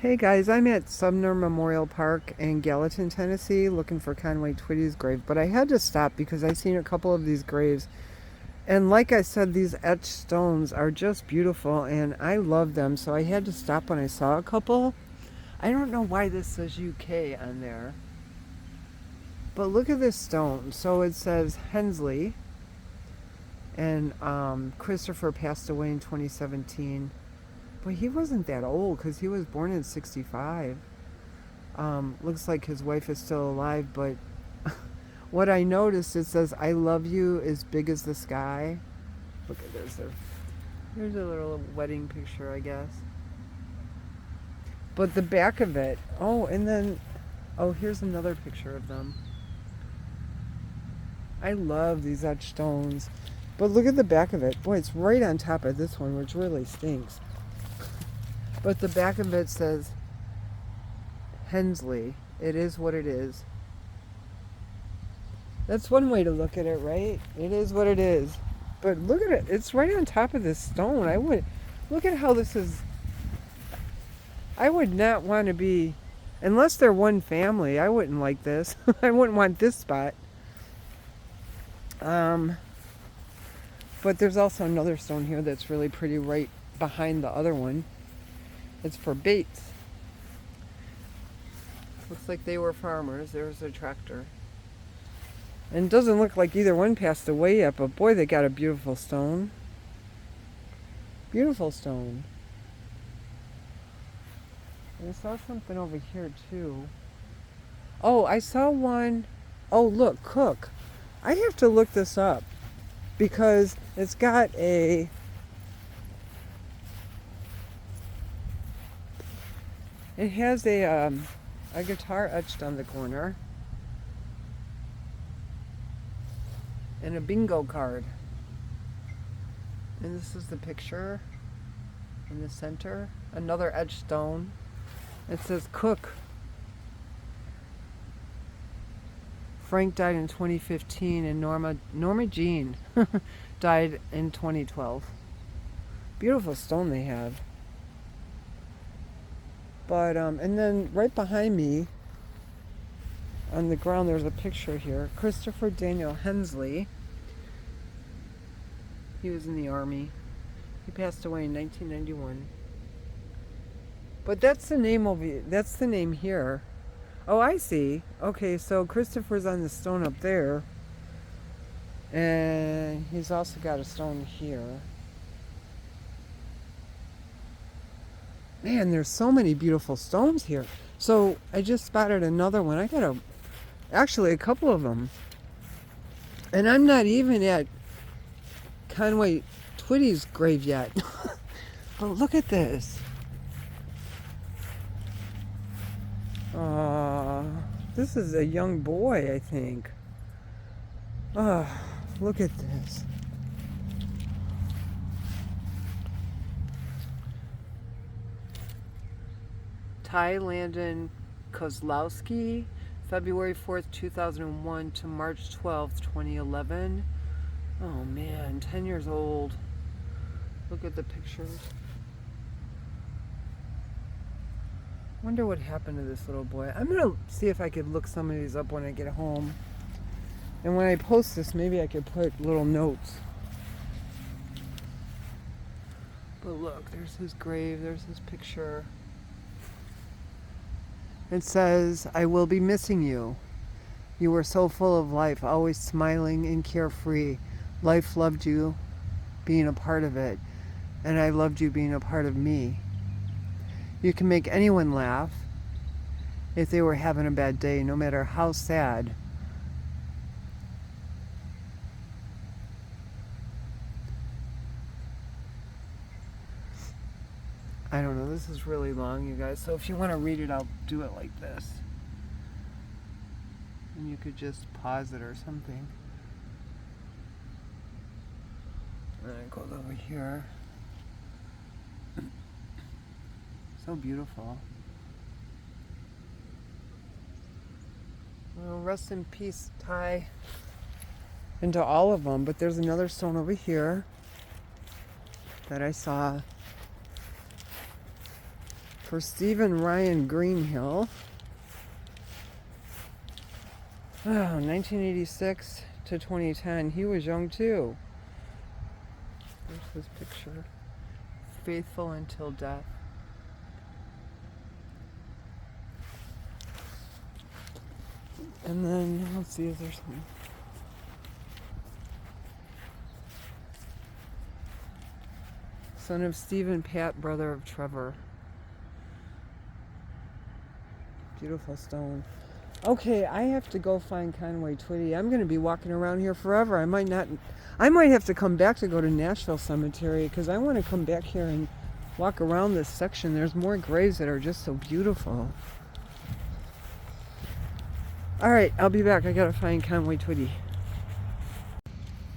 Hey guys, I'm at Sumner Memorial Park in Gallatin, Tennessee, looking for Conway Twitty's grave. But I had to stop because I seen a couple of these graves. And like I said, these etched stones are just beautiful and I love them. So I had to stop when I saw a couple. I don't know why this says UK on there. But look at this stone. So it says Hensley. And Christopher passed away in 2017. But he wasn't that old because he was born in 65. Looks like his wife is still alive, but what I noticed, it says, I love you as big as the sky. Look at this. Here's a little wedding picture, I guess. But the back of it, oh, and then, oh, here's another picture of them. I love these etched stones. But look at the back of it. Boy, it's right on top of this one, which really stinks. But the back of it says, Hensley. It is what it is. That's one way to look at it, right? It is what it is. But look at it. It's right on top of this stone. Look at how this is. I would not want to be, unless they're one family, I wouldn't like this. I wouldn't want this spot. But there's also another stone here that's really pretty right behind the other one. It's for Bates. Looks like they were farmers. There's a tractor. And it doesn't look like either one passed away yet, but boy, they got a beautiful stone. Beautiful stone. I saw something over here too. Oh, I saw one. Oh, look, Cook. I have to look this up because it's got a it has a guitar etched on the corner and a bingo card. And this is the picture in the center. Another etched stone. It says Cook. Frank died in 2015 and Norma Jean died in 2012. Beautiful stone they have. But and then right behind me on the ground there's a picture here. Christopher Daniel Hensley. He was in the army. He passed away in 1991. But that's the name here. Oh, I see. Okay, so Christopher's on the stone up there. And he's also got a stone here. Man, there's so many beautiful stones here. So I just spotted another one. Actually a couple of them. And I'm not even at Conway Twitty's grave yet. But look at this. This is a young boy, I think. Look at this. Ty Landon Kozlowski, February 4th, 2001 to March 12th, 2011. Oh man, 10 years old. Look at the pictures. Wonder what happened to this little boy. I'm gonna see if I could look some of these up when I get home. And when I post this, maybe I could put little notes. But look, there's his grave, there's his picture. It says, I will be missing you. You were so full of life, always smiling and carefree. Life loved you, being a part of it. And I loved you being a part of me. You can make anyone laugh if they were having a bad day, no matter how sad. I don't know, this is really long, you guys. So if you want to read it, I'll do it like this. And you could just pause it or something. And it goes over here. So beautiful. Well, rest in peace, Ty. And to all of them. But there's another stone over here that I saw. for Stephen Ryan Greenhill. Oh, 1986 to 2010. He was young too. There's his picture. Faithful until death. And then, let's see, is there something? Son of Stephen Pat, brother of Trevor. Beautiful stone. Okay, I have to go find Conway Twitty. I'm going to be walking around here forever. I might have to come back to go to Nashville Cemetery because I want to come back here and walk around this section. There's more graves that are just so beautiful. All right, I'll be back. I got to find Conway Twitty.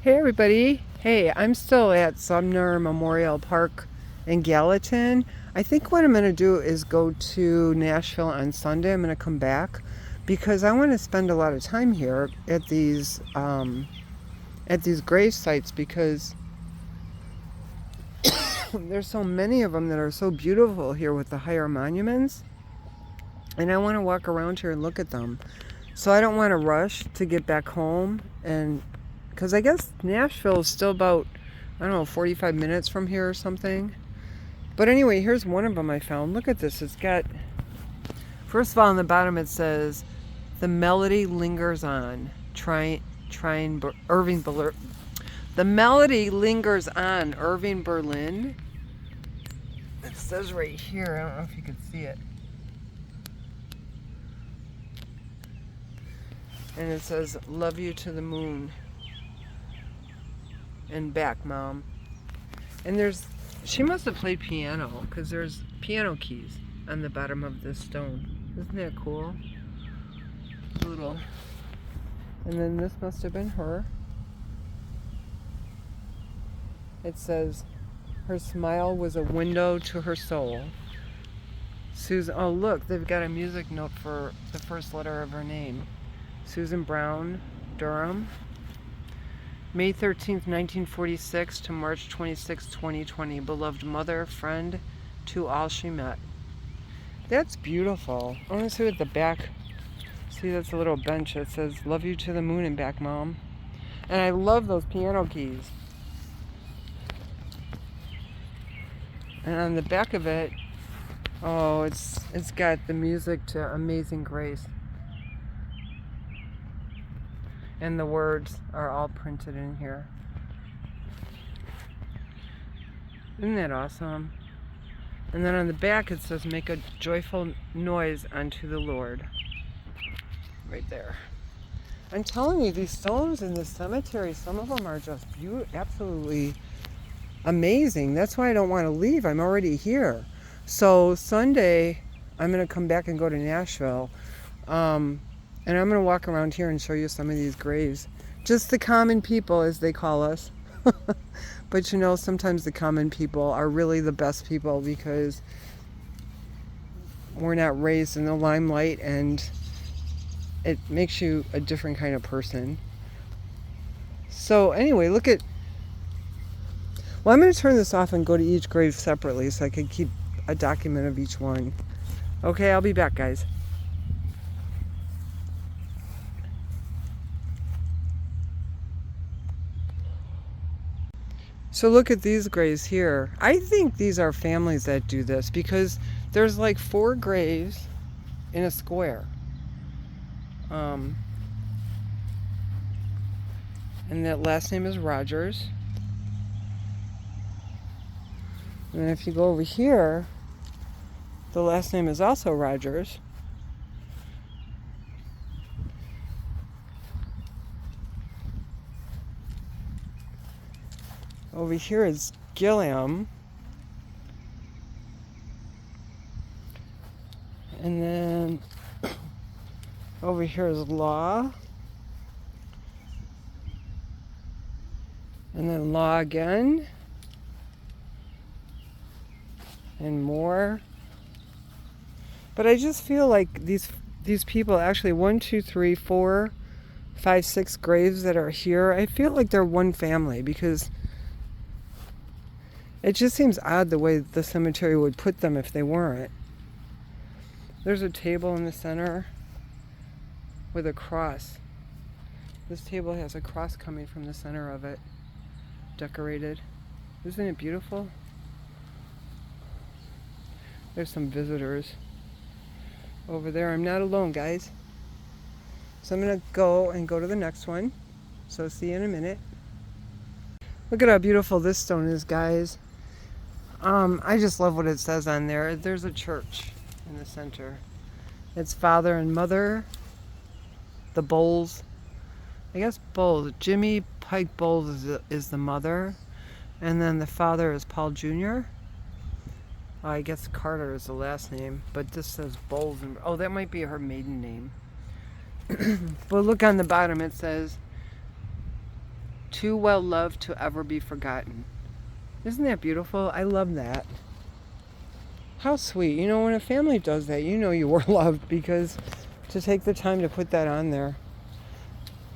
Hey, everybody. Hey, I'm still at Sumner Memorial Park in Gallatin. I think what I'm going to do is go to Nashville on Sunday. I'm going to come back because I want to spend a lot of time here at these grave sites because there's so many of them that are so beautiful here with the higher monuments, and I want to walk around here and look at them. So I don't want to rush to get back home, and because I guess Nashville is still about, I don't know, 45 minutes from here or something. But anyway, here's one of them I found. Look at this. It's got, first of all, on the bottom it says, "The melody lingers on." Irving Berlin. The melody lingers on. Irving Berlin. It says right here. I don't know if you can see it. And it says, "Love you to the moon and back, Mom." And she must have played piano because there's piano keys on the bottom of this stone. Isn't that cool? Little. And then this must have been her. It says, "Her smile was a window to her soul." Susan, oh look, they've got a music note for the first letter of her name. Susan Brown, Durham. May 13th, 1946 to March 26, 2020. Beloved mother, friend, to all she met. That's beautiful. I want to see at the back. See, that's a little bench that says, "Love you to the moon and back, Mom." And I love those piano keys. And on the back of it, oh, it's got the music to Amazing Grace. And the words are all printed in here. Isn't that awesome? And then on the back it says, "Make a joyful noise unto the Lord." Right there. I'm telling you, these stones in the cemetery, some of them are just absolutely amazing. That's why I don't want to leave. I'm already here. So Sunday, I'm going to come back and go to Nashville. And I'm going to walk around here and show you some of these graves. Just the common people, as they call us. But you know, sometimes the common people are really the best people because we're not raised in the limelight, and it makes you a different kind of person. So anyway, look at... Well, I'm going to turn this off and go to each grave separately so I can keep a document of each one. Okay, I'll be back, guys. So look at these graves here. I think these are families that do this because there's like 4 graves in a square. And that last name is Rogers. And if you go over here, the last name is also Rogers. Over here is Gilliam. And then over here is Law. And then Law again. And more. But I just feel like these people, actually 1, 2, 3, 4, 5, 6 graves that are here, I feel like they're one family because it just seems odd the way the cemetery would put them if they weren't. There's a table in the center with a cross. This table has a cross coming from the center of it, decorated. Isn't it beautiful? There's some visitors over there. I'm not alone, guys. So I'm going to go to the next one. So see you in a minute. Look at how beautiful this stone is, guys. I just love what it says on there. There's a church in the center. It's father and mother. The Bowles. I guess Bowles. Jimmy Pike Bowles is the mother. And then the father is Paul Jr. I guess Carter is the last name. But this says Bowles. Oh, that might be her maiden name. But look on the bottom. It says, too well loved to ever be forgotten. Isn't that beautiful? I love that. How sweet. You know, when a family does that, you know you were loved, because to take the time to put that on there.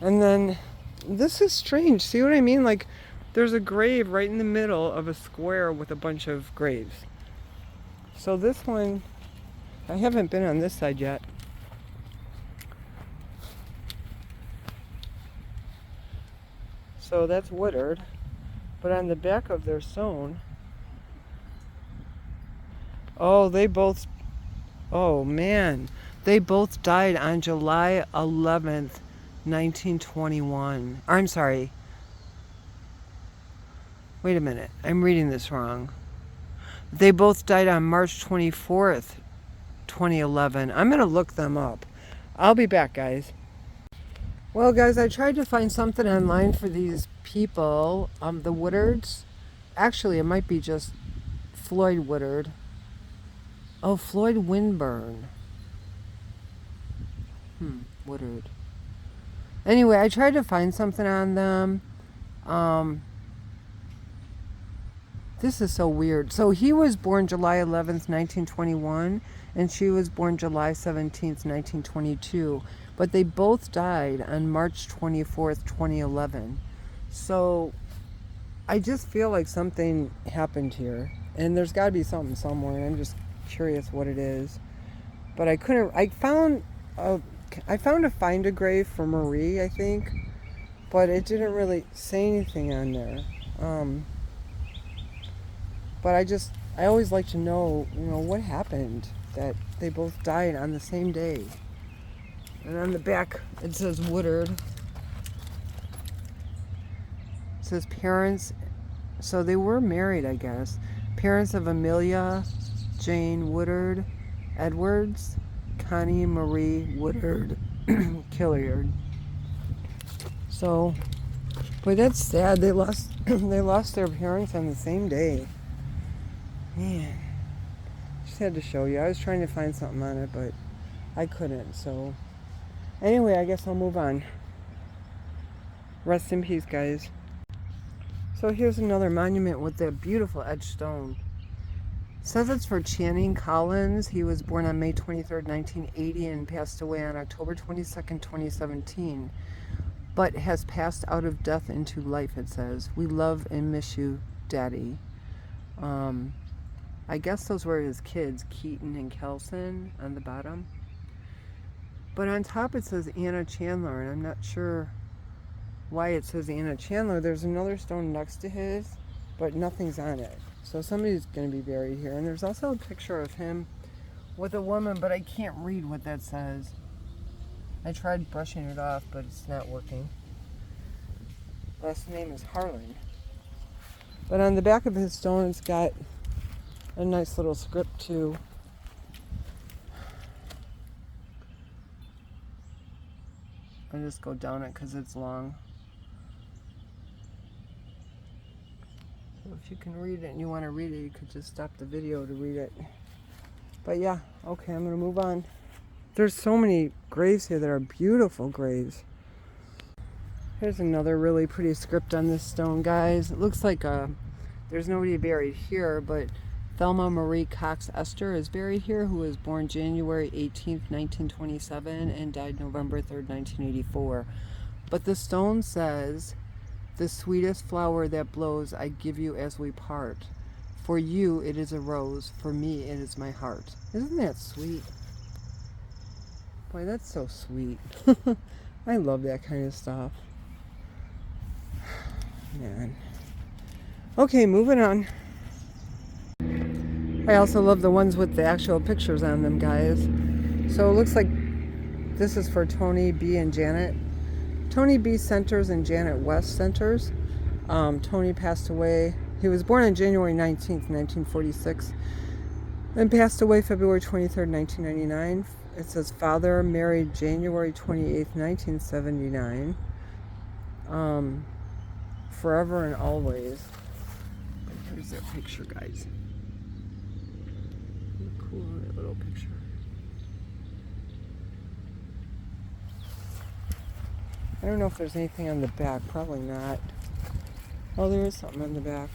And then, this is strange. See what I mean? Like, there's a grave right in the middle of a square with a bunch of graves. So this one, I haven't been on this side yet. So that's Woodard. But on the back of their stone, oh, man. They both died on July 11th, 1921. I'm sorry. Wait a minute. I'm reading this wrong. They both died on March 24th, 2011. I'm going to look them up. I'll be back, guys. Well, guys, I tried to find something online for these people, the Woodards. Actually, it might be just Floyd Woodard. Oh, Floyd Winburn. Woodard. Anyway, I tried to find something on them. This is so weird. So he was born July 11th, 1921, and she was born July 17th, 1922. But they both died on March 24th, 2011. So I just feel like something happened here. And there's got to be something somewhere. And I'm just curious what it is. But I couldn't... I found a find a grave for Marie, I think. But it didn't really say anything on there. But I always like to know, what happened. That they both died on the same day. And on the back, it says Woodard. It says parents. So they were married, I guess. Parents of Amelia Jane Woodard Edwards, Connie Marie Woodard Killiard. So, but that's sad. They lost their parents on the same day. Man, just had to show you. I was trying to find something on it, but I couldn't. So. Anyway, I guess I'll move on. Rest in peace, guys. So here's another monument with that beautiful etched stone. It says it's for Channing Collins. He was born on May 23rd, 1980 and passed away on October 22nd, 2017. But has passed out of death into life, it says. We love and miss you, Daddy. I guess those were his kids, Keaton and Kelson, on the bottom. But on top it says Anna Chandler, and I'm not sure why it says Anna Chandler. There's another stone next to his, but nothing's on it. So somebody's going to be buried here. And there's also a picture of him with a woman, but I can't read what that says. I tried brushing it off, but it's not working. Last name is Harlan. But on the back of his stone, it's got a nice little script too. I'll just go down it because it's long. So if you can read it and you want to read it, you could just stop the video to read it. But yeah, okay, I'm going to move on. There's so many graves here that are beautiful graves. Here's another really pretty script on this stone, guys. It looks like there's nobody buried here, but Thelma Marie Cox Esther is buried here, who was born January 18th, 1927 and died November 3rd, 1984. But the stone says, "The sweetest flower that blows I give you as we part. For you it is a rose, for me it is my heart." Isn't that sweet? Boy, that's so sweet. I love that kind of stuff. Man. Okay, moving on. I also love the ones with the actual pictures on them, guys. So it looks like this is for Tony B and Janet. Tony B centers and Janet West centers. Tony passed away. He was born on January 19th, 1946, and passed away February 23rd, 1999. It says father married January 28th, 1979. Forever and always. Here's that picture, guys. Cool little picture. I don't know if there's anything on the back. Probably not. Oh, there is something on the back.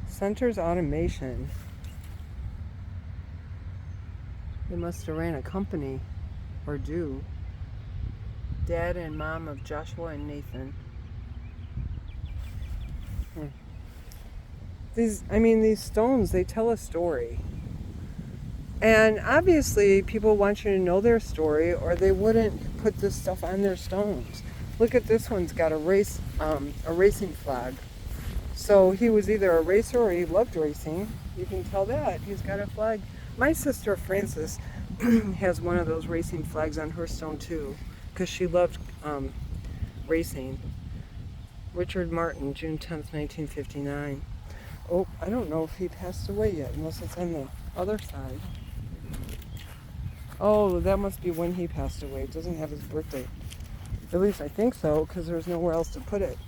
Centers Automation. They must have ran a company, or do. Dad and mom of Joshua and Nathan. These stones, they tell a story. And obviously, people want you to know their story, or they wouldn't put this stuff on their stones. Look at this one's got a racing flag. So he was either a racer or he loved racing. You can tell that. He's got a flag. My sister Frances has one of those racing flags on her stone too, because she loved racing. Richard Martin, June 10th, 1959. Oh, I don't know if he passed away yet, unless it's on the other side. Oh, that must be when he passed away. It doesn't have his birthday. At least I think so, because there's nowhere else to put it.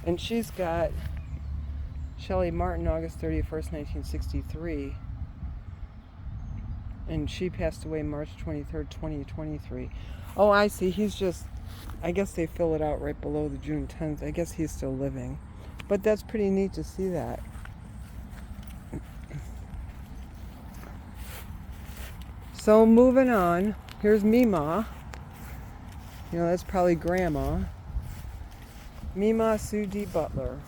And she's got Shelley Martin, August 31st, 1963. And she passed away March 23rd, 2023. Oh, I see. He's just, I guess they fill it out right below the June 10th. I guess he's still living. But that's pretty neat to see that. So moving on, here's Mima. You know, that's probably Grandma. Mima Sue D. Butler.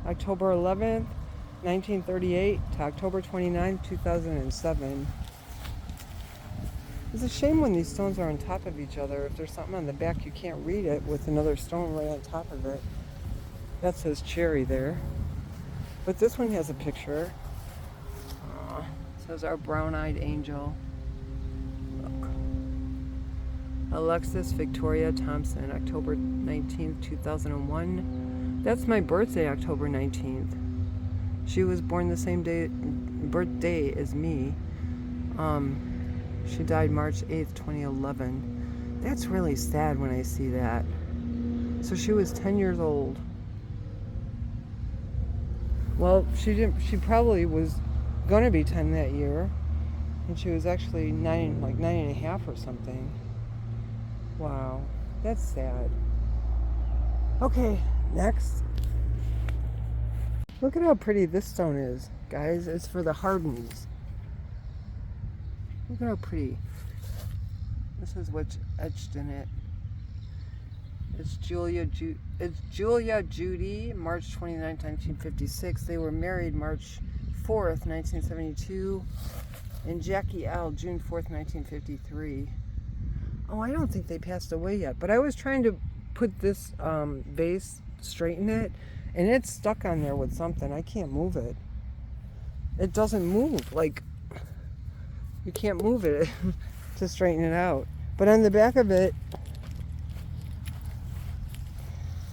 October 11th, 1938 to October 29th, 2007. It's a shame when these stones are on top of each other. If there's something on the back, you can't read it with another stone right on top of it. That says cherry there. But this one has a picture. It says our brown-eyed angel. Look. Alexis Victoria Thompson, October 19th, 2001. That's my birthday, October 19th. She was born the same birthday as me. She died March 8th, 2011. That's really sad when I see that. So she was 10 years old. Well, she probably was gonna be 10 that year, and she was actually 9 and a half or something. Wow, that's sad. Okay, next. Look at how pretty this stone is, guys. It's for the Hardens. Look at how pretty. This is what's etched in it. It's Julia Judy, March 29, 1956. They were married March 4th, 1972. And Jackie L, June 4th, 1953. Oh, I don't think they passed away yet. But I was trying to put this vase, straighten it, and it's stuck on there with something. I can't move it. It doesn't move. Like, you can't move it to straighten it out. But on the back of it,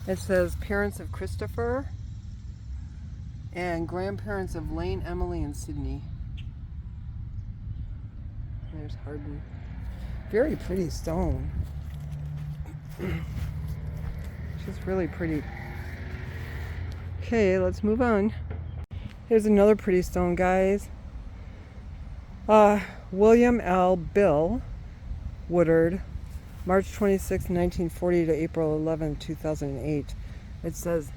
it says parents of Christopher and grandparents of Lane, Emily, and Sydney. There's Hardin. Very pretty stone. She's really pretty. Okay, let's move on. Here's another pretty stone, guys. William L. Bill Woodard, March 26, 1940 to April 11, 2008. It says,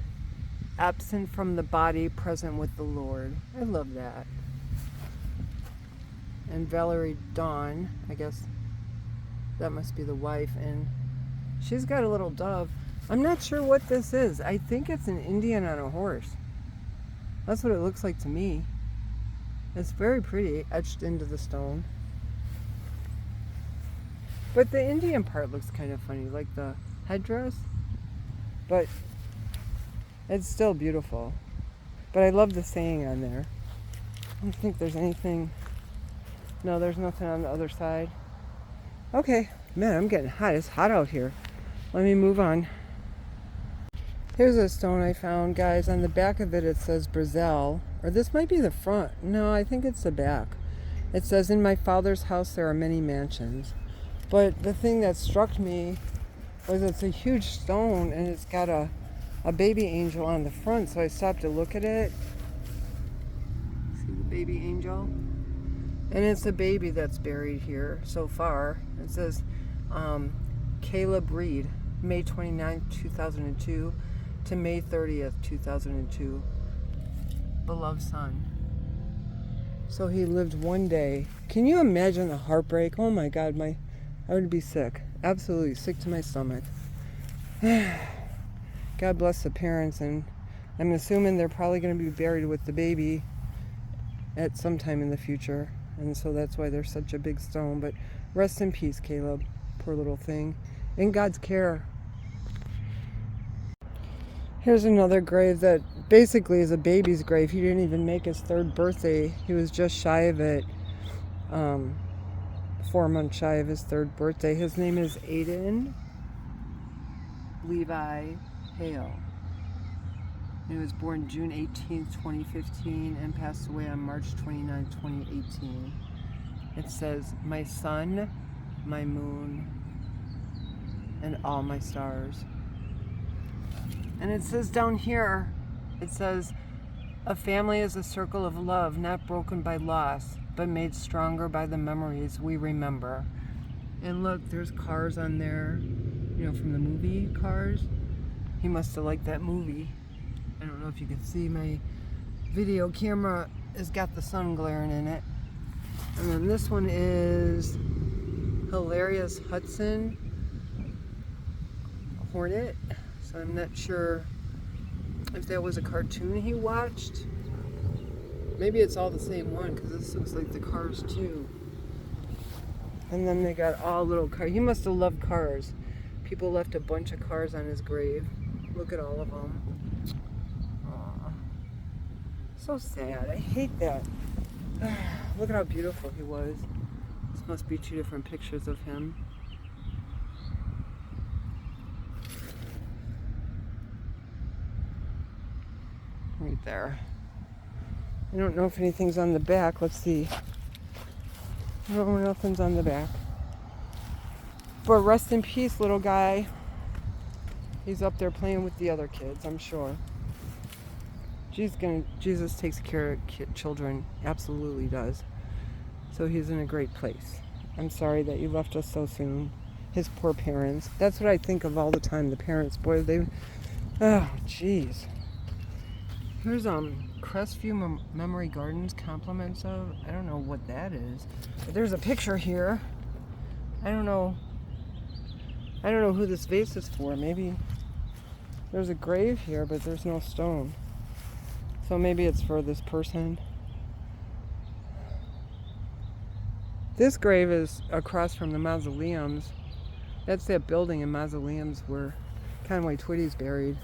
absent from the body, present with the Lord. I love that. And Valerie Dawn, I guess that must be the wife, and she's got a little dove. I'm not sure what this is. I think it's an Indian on a horse. That's what it looks like to me. It's very pretty, etched into the stone. But the Indian part looks kind of funny, like the headdress. But it's still beautiful. But I love the saying on there. I don't think there's anything. No, there's nothing on the other side. Okay, man, I'm getting hot. It's hot out here. Let me move on. Here's a stone I found, guys. On the back of it, it says Brazil. Or this might be the front. No, I think it's the back. It says, in my father's house there are many mansions. But the thing that struck me was it's a huge stone and it's got a baby angel on the front. So I stopped to look at it. See the baby angel? And it's a baby that's buried here so far. It says Caleb Reed, May 29th, 2002 to May 30th, 2002. Beloved son. So he lived one day. Can you imagine the heartbreak? Oh my God, I would be sick. Absolutely sick to my stomach. God bless the parents, and I'm assuming they're probably going to be buried with the baby at some time in the future. And so that's why they're such a big stone. But rest in peace, Caleb. Poor little thing. In God's care. Here's another grave that basically is a baby's grave. He didn't even make his 3rd birthday. He was just shy of it. 4 months shy of his 3rd birthday. His name is Aiden Levi Hale. He was born June 18th, 2015 and passed away on March 29th, 2018. It says, my sun, my moon, and all my stars. And it says down here, it says, a family is a circle of love, not broken by loss, but made stronger by the memories we remember. And look, there's cars on there, you know, from the movie Cars. He must have liked that movie. I don't know if you can see, my video camera has got the sun glaring in it. And then this one is Hilarious Hudson Hornet. So I'm not sure if that was a cartoon he watched. Maybe it's all the same one, because this looks like the Cars too. And then they got all little cars. He must have loved cars. People left a bunch of cars on his grave. Look at all of them. Aww. So sad. I hate that. Look at how beautiful he was. This must be 2 different pictures of him. Right there. I don't know if anything's on the back. Let's see. No, nothing's on the back. But rest in peace, little guy. He's up there playing with the other kids, I'm sure. Jesus takes care of children. Absolutely does. So he's in a great place. I'm sorry that you left us so soon. His poor parents. That's what I think of all the time. The parents. Boy, they... Oh, jeez. Here's Crestview Memory Gardens, compliments of. I don't know what that is. But there's a picture here. I don't know who this vase is for. Maybe there's a grave here, but there's no stone. So maybe it's for this person. This grave is across from the mausoleums. That's that building in mausoleums where Conway Twitty's buried.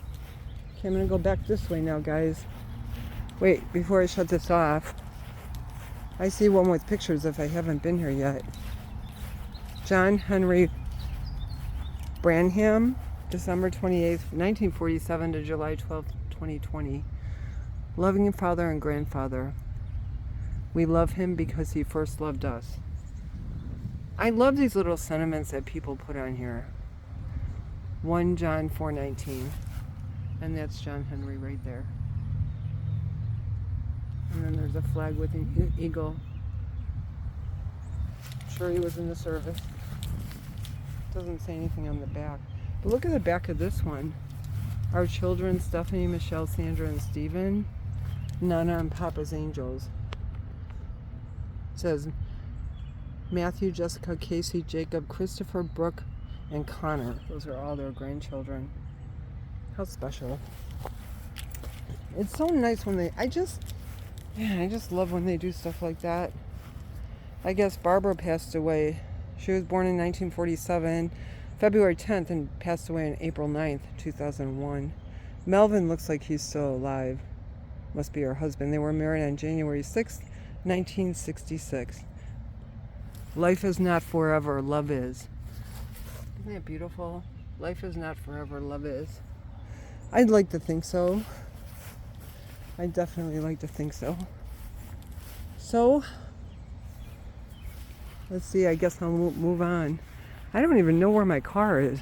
Okay, I'm going to go back this way now, guys. Wait, before I shut this off, I see one with pictures if I haven't been here yet. John Henry Branham, December 28th, 1947 to July 12th, 2020. Loving father and grandfather. We love him because he first loved us. I love these little sentiments that people put on here. 1 John 4:19. And that's John Henry right there. And then there's a flag with an eagle. I'm sure he was in the service. Doesn't say anything on the back. But look at the back of this one. Our children, Stephanie, Michelle, Sandra, and Stephen. Nana and Papa's Angels. It says Matthew, Jessica, Casey, Jacob, Christopher, Brooke, and Connor. Those are all their grandchildren. How special. It's so nice when they... Yeah, I just love when they do stuff like that. I guess Barbara passed away. She was born in 1947, February 10th, and passed away on April 9th, 2001. Melvin looks like he's still alive. Must be her husband. They were married on January 6th, 1966. Life is not forever, love is. Isn't that beautiful? Life is not forever, love is. I'd like to think so. I definitely like to think so. So, let's see, I guess I'll move on. I don't even know where my car is.